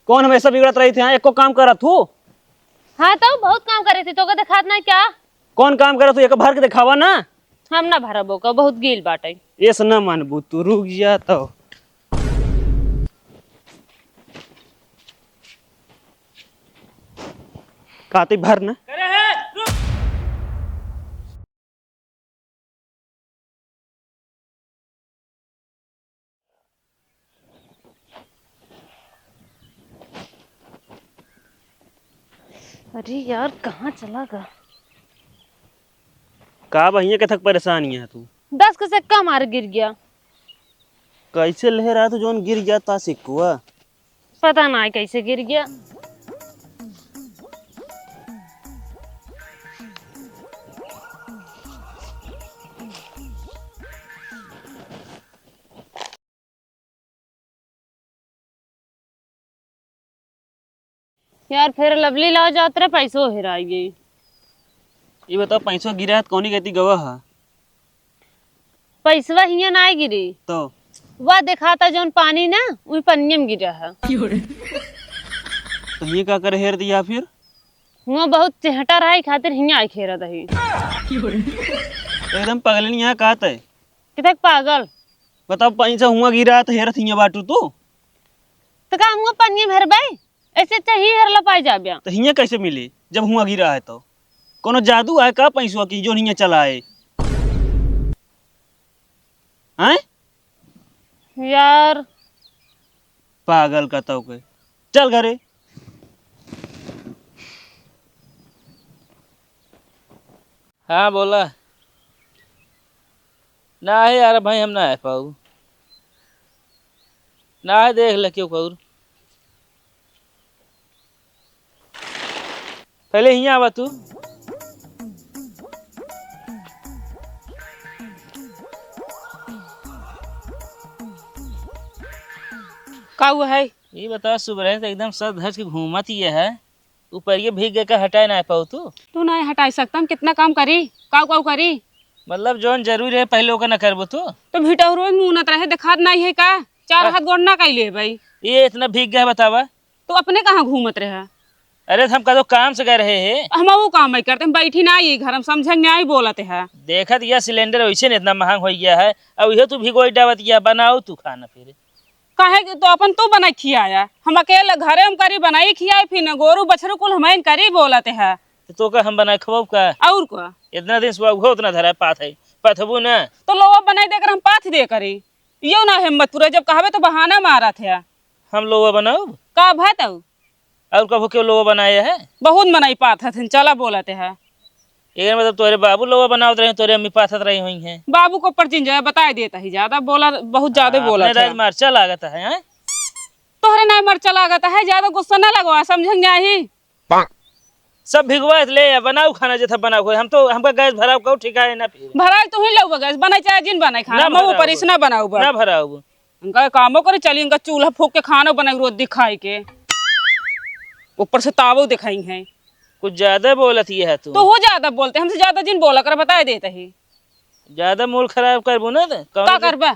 कौन हमेशा बिगड़त रही थी? हाँ, एको काम करत हूँ। हाँ तो बहुत काम करे थी तो दिखात ना क्या? कौन काम करत हूँ? एक भर के दिखावा ना। हम ना भरबो का बहुत गील बाटे। ऐसे न मानबू तू, रुक जा तो। काती भर ना। अरे यार कहाँ चला गया? का भैया के थक परेशानी है तू? 10 का सिक्का मार गिर गया। कैसे लह रहा तू जोन गिर गया ता सिक्कुआ? पता ना कैसे गिर गया। यार फिर लवली लाओ जात रहे पैसों हेराई गई। ये बताओ, पैसों गिरा है तो कौनी कहती गवाह है? पैसवा हिया ना गिरी। तो वह दिखाता जोन पानी ना वही पनिया में गिरा है। ये का कर हेर दिया फिर? हुआ बहुत चहटा रहा खातिर हिया आई खेरा दही। एकदम पगलनी यहाँ कहत है। कितक पागल। बताओ, पैसा हुआ गिरा तो हेरत हिया बाटू तू? तो का हुआ पनिया में हेरबाई ऐसे चाहिए हेरला पाई जाबिया। तो हिया कैसे मिली जब हुआ गिरा है? तो कोनो जादू है का पैसवा की जो हिया चला है? हैं? यार पागल का तो के चल घरे। हाँ बोला। ना है यार भाई, हम ना आ पाऊ। ना है, देख ले क्यों कहूँ। पहले यहाँ आवा तू। का हुआ है? ये बता, सुबह तो एकदम सर धज के घूमत ही है। ऊपर ये भीग गए का हटाए ना पाऊ तू? तू नहीं हटा सकता। हम कितना काम करी काऊ काऊ करी। मतलब जोन जरूरी है पहले ओका ना करबो तू? तो भीटा रोज मुनत रहे दिखात नहीं है का? 4 हाथ गोड़ना कैले भाई। ये इतना भीग गया बतावा। तो अपने कहाँ घूमत रहे? अरे हम कदो काम से गए रहे हैं। हम वो काम नहीं करते। हम बैठी ना आई घर हम समझे नहीं बोलते है। देखा दिया सिलेंडर वैसे नहीं इतना महंग हो गया है। अब यह तू भिगोई डावत या बनाओ तू खाना फिर। काहे तो अपन तो बनाई खियाया। हम अकेले घरे हम करी बनाई खियाए फिर न गोरू बछरू कुल हम करी बोलते है। तो का हम बनाए खबो का? और को इतना दिन सुबह उठो उतना धरा पात है पथबू ना। तो लोग बनाई देकर हम पाथ दे करी। यो ना हिम्मत पूरा जब कहवे तो बहाना मारा थे। हम लोग बनाओ का भात और कभू क्यों लोग बनाए है? बहुत मनाई पाथ थे चला बोलते है। ये मतलब तोरे बाबू लोग बनावत रहे, तोरे अम्मी पाथत रही हुई हैं। बाबू को ऊपर चिंजा बता देता ही ज्यादा बोला बहुत ज्यादा बोला था। मरचा लागत है हैं? तोहरे नहीं मरचा लागत है ज्यादा गुस्सा ना लगवा समझेंगे ही। सब भिगवा ले बनाओ खाना जैसा बनाओ। हम तो हमका गैस भराओ कहो ठीक है ना फिर भराई तो ही लोग गैस बनाई चाहे जिन बनाई खाना मैं ऊपर इस ना बनाऊ ना भराओ। उनका कामों करे चली उनका चूल्हा फूक के खाना बनाई रोज दिखाई के ऊपर से तावो दिखाई है। कुछ ज्यादा बोलत ही है तू। तो हो ज्यादा बोलते हमसे ज्यादा जिन बोला कर बता देता ही। ज्यादा मूड खराब करबू ना का करबा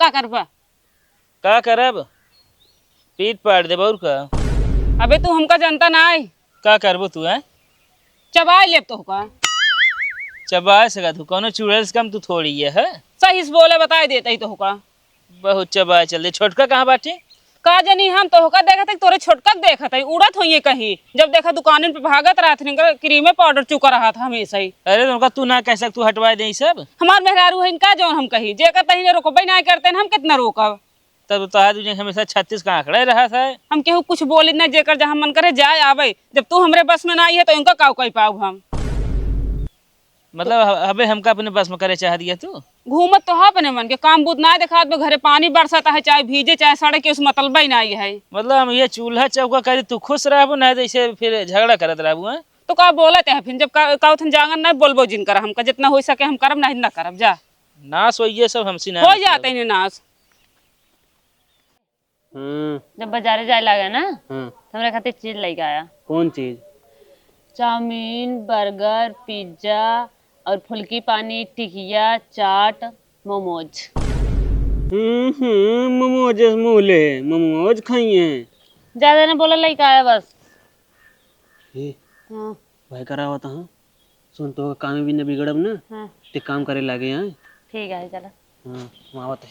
का करबा का करब? पीट पाड़ दे और का। अबे तू हमका जनता ना आई का करबू तू है? चबाई लेब तो का चबा सका तू कोनो चूड़े से कम तू थोड़ी है। सही से बोले बता देता ही तो का बहुत चबा चल दे। छोटका कहाँ बाटे? का जनी हम तो होका देखत है तोरे छोटका देखत है उड़त होइए कहीं जब देखा दुकान पे भागत रहा था क्रीम पाउडर चुका रहा था हमेशा ही। अरे उनका तू ना कह सक तू हटवा दे सब। हमार मेहरारू है इनका जो हम कही जे कहता ही रोकबे ना करते हम कितना रोकब। तब तो तुझे हमेशा 36 का आंकड़ा रहा था। हम केहू कुछ बोली ना जेकर जहाँ मन करे जाए आवे जब तू हमरे बस में ना आई है तो इनका काउ कही पाऊ हम। मतलब अबे हमका अपने बस में करे चाह दिया तू? घूमत तो अपने मन के काम बुत ना दिखात में घरे पानी बरसाता है चाहे भीजे चाहे सड़क के उस मतलबा ही नहीं है। मतलब हम ये चूल्हा चौका करी तू खुश रहबू ना जैसे फिर झगड़ा करत रहबू है? तो का बोलत है फिर जब काउथन जांगन नहीं बोलबो जिन कर हमका जितना हो सके हम करब नहीं ना करब जा। नाश हो ये सब हमसे ना हो जाते हैं नाश। जब बाजारे जाए लगा ना हमरे खातिर चीज लेके आया। कौन चीज? चाउमीन बर्गर पिज्जा और फुल्की पानी टिकिया चाट मोमोज। मोमोज मूले मोमोज खाइए। ज्यादा ने बोला लड़का आया बस। हे हाँ भाई करा हुआ था सुन तो काम भी न बिगड़ब ना हाँ ते काम करे लागे हैं। ठीक है चलो। हाँ वहाँ आवत है।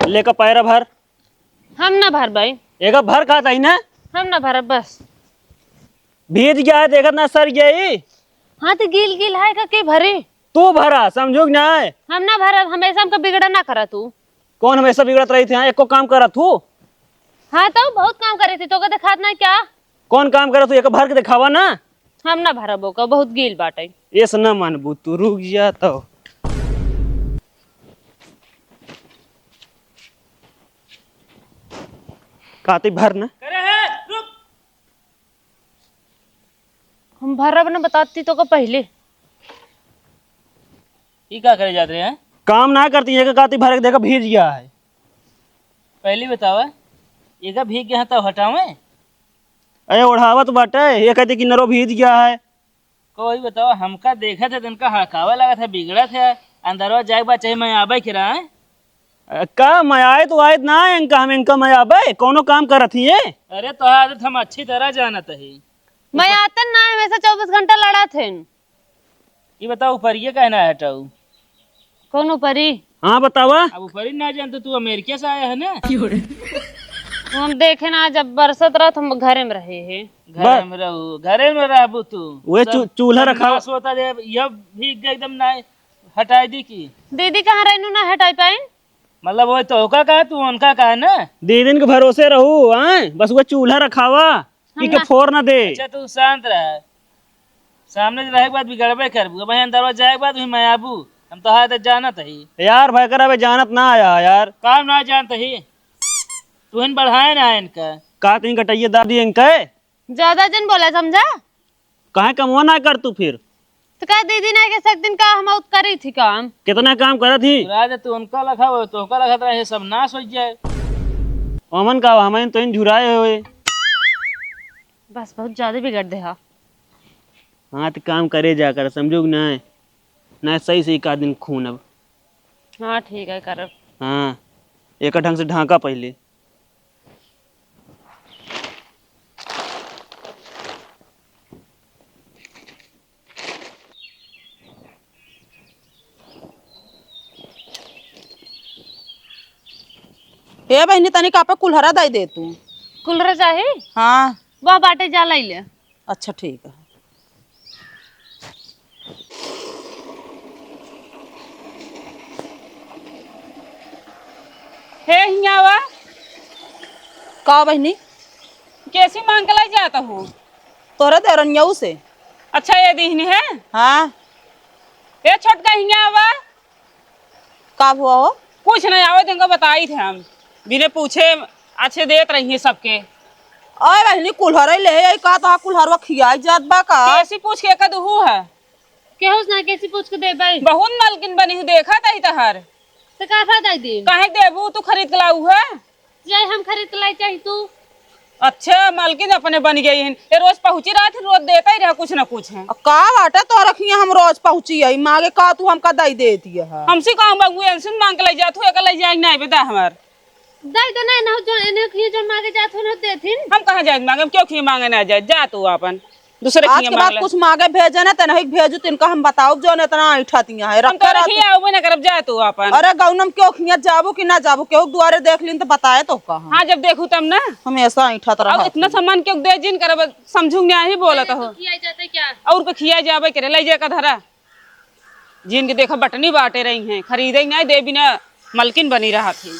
लेकर पैरा भर हम ना भर भाई, एक भर खाता ही ना हम ना भर बस। भीज गया है देखत ना सर गई। हाँ तो गिल गिल है का के भरे। तू भरा समझो कि ना है हम ना भर, हमेशा हमका बिगड़ा ना करा तू। कौन हमेशा बिगड़त रही थी। हाँ एको काम करत तू। हाँ तो बहुत काम करे थी तो का दिखात ना क्या। कौन काम करत तू एक भर के दिखावा ना। हम ना भरा बोका, बहुत गिल बाटे। ऐसा ना मानबू तू रुक जा तो। काती भर ना करे है रुक। हम भरब ना बताती तो का पहले। ये क्या करे जाते हैं? काम ना करती है काती भर के देखा भीज गया है। पहले बतावा ये का भीग गया तो हटावे। अरे ओढ़ावत बाटे ये कहते कि नरो भीज गया है। कोई बताओ हमका देखा था तिनका हड़कावा लगा था बिगड़ा था अंदरवा जाए बा चाहे मैं आबे किरा है। का मैं आए तो आए ना इनका हम इनका मैं आबे कोनो काम करत ही है। अरे तो आदत हम अच्छी तरह जानत है। मैं आता ना हमेशा 24 घंटा लड़ा थे। ये बताओ ऊपर ये कहना हटाऊ। कौन ऊपरी? हाँ बतावा। अब ऊपर ही ना जानते तू अमेरिका से आया है ना। हम देखे ना जब बरसत रहा हम घरे में रहे हैं। घरे में रहू घरे में रहबू तू। वे चूल्हा रखा नाश होता दे यह भीग गया एकदम ना हटाई दी की। दीदी कहाँ रहनू ना हटाई पाई। मतलब वो तो का कहा तू उनका कहा ना। दीदी के भरोसे रहू। हाँ बस वो चूल्हा रखावा कि के फोड़ ना दे। अच्छा तू शांत रह। सामने रहे के बाद बिगड़बे करबू भाई अंदर जाए के बाद मैं आबू हम तो हाथ जानत ही। यार भाई करा बे जानत ना आया यार। काम ना जानत ही तू इन बढ़ाए ना इनका। का तीन कटैया दादी इनके ज्यादा जन बोला समझा। काहे कमवा ना कर तू फिर। तो कहा दीदी ने के दिन का हम उत करी थी काम। कितना काम करत थी। राज तू उनका लखा हो तो का लखा रहे सब नाश हो जाए। अमन का हमें तो इन झुराए हुए। बस बहुत ज्यादा बिगड़ दे। हाँ हाँ तो काम करे जाकर समझो ना ना सही से एक दिन खून अब। हाँ ठीक है कर। हाँ एक ढंग से ढांका पहले। हे बहनी तनी का पे कुल्हरा दे दे तू। कुलर चाहे हाँ वह बाटे जा ले। अच्छा ठीक है। हे हियावा का बहनी कैसी मांग के लाई जाता हूँ। तोरे देरनियऊ से। अच्छा ये दीहनी है। हाँ ये छोटका हियावा का हुआ हो। कुछ नहीं आवे तुमको बताई थे हम बिना पूछे अच्छे देत रही है सबके। अरे बहनी कुल्हरा ले आई का तो कुल्हरवा खियाई जात बा का। कैसी पूछ के कदू है केहू ना कैसी पूछ के दे भाई। बहुत मालकिन बनी हूँ देखा तही तहर तो का फायदा दी। काहे देबू तू खरीद लाऊ है। चाहे हम खरीद लाई चाहे तू। अच्छा मालकिन अपने बन गई है ये रोज पहुंची रहा थी रोज देता ही रहा कुछ न कुछ है। का बाटे तो रखिए हम रोज पहुंची आई मांगे का तू हमका दई देती है। हमसे कहूँ बाबू इनसे मांग के ले जा तू एक ले जाए नहीं बता हमार दई तो नहीं ना जो इन्हें खिए जो मांगे जात हो न देथिन। हम कहाँ जाए मांगे क्यों खी मांगे ना जाए जा तू अपन दूसरे आज खिए के मांग बाद ले। कुछ मांगे भेजे ना तेन भेजू तिनका हम बताओ जो ने इतना ऐठातियां है हम तो रखा रखिए आओ ना करब जा तू अपन। अरे गौनम क्यों खिया जाबू कि ना जाबू केहू दुआरे देख लीन तो बताए तो का हाँ जब देखू तब ना हमेशा ऐठत अब रहा। इतना सामान क्यों दे जिन करब समझू ना ही बोलत हो खिया जाते क्या। और को खिया जाबे करे ले जा का धरा जिन के देखा बटनी बांटे रही हैं खरीदे नहीं दे बिना मलकिन बनी रहा थी।